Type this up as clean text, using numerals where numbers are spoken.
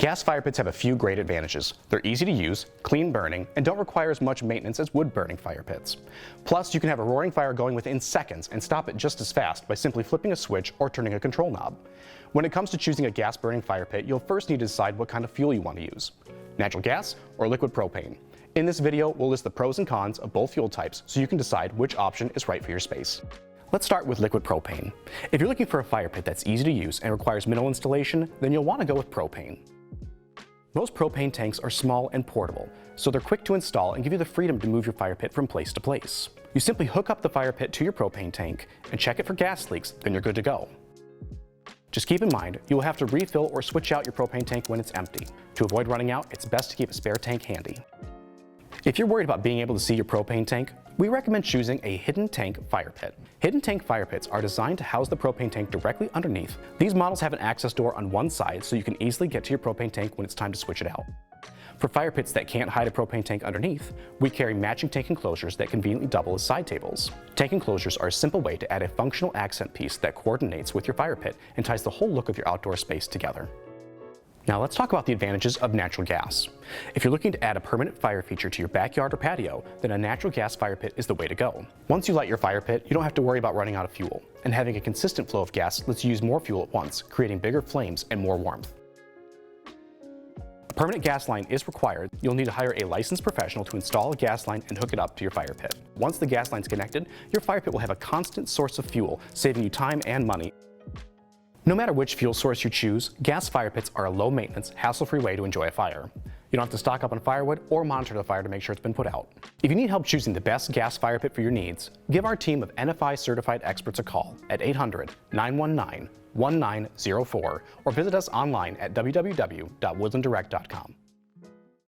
Gas fire pits have a few great advantages. They're easy to use, clean burning, and don't require as much maintenance as wood burning fire pits. Plus, you can have a roaring fire going within seconds and stop it just as fast by simply flipping a switch or turning a control knob. When it comes to choosing a gas burning fire pit, you'll first need to decide what kind of fuel you want to use: natural gas or liquid propane. In this video, we'll list the pros and cons of both fuel types so you can decide which option is right for your space. Let's start with liquid propane. If you're looking for a fire pit that's easy to use and requires minimal installation, then you'll want to go with propane. Most propane tanks are small and portable, so they're quick to install and give you the freedom to move your fire pit from place to place. You simply hook up the fire pit to your propane tank and check it for gas leaks, then you're good to go. Just keep in mind, you will have to refill or switch out your propane tank when it's empty. To avoid running out, it's best to keep a spare tank handy. If you're worried about being able to see your propane tank, we recommend choosing a hidden tank fire pit. Hidden tank fire pits are designed to house the propane tank directly underneath. These models have an access door on one side so you can easily get to your propane tank when it's time to switch it out. For fire pits that can't hide a propane tank underneath, we carry matching tank enclosures that conveniently double as side tables. Tank enclosures are a simple way to add a functional accent piece that coordinates with your fire pit and ties the whole look of your outdoor space together. Now let's talk about the advantages of natural gas. If you're looking to add a permanent fire feature to your backyard or patio, then a natural gas fire pit is the way to go. Once you light your fire pit, you don't have to worry about running out of fuel, and having a consistent flow of gas lets you use more fuel at once, creating bigger flames and more warmth. A permanent gas line is required. You'll need to hire a licensed professional to install a gas line and hook it up to your fire pit. Once the gas line's connected, your fire pit will have a constant source of fuel, saving you time and money. No matter which fuel source you choose, gas fire pits are a low-maintenance, hassle-free way to enjoy a fire. You don't have to stock up on firewood or monitor the fire to make sure it's been put out. If you need help choosing the best gas fire pit for your needs, give our team of NFI-certified experts a call at 800-919-1904 or visit us online at www.woodlanddirect.com.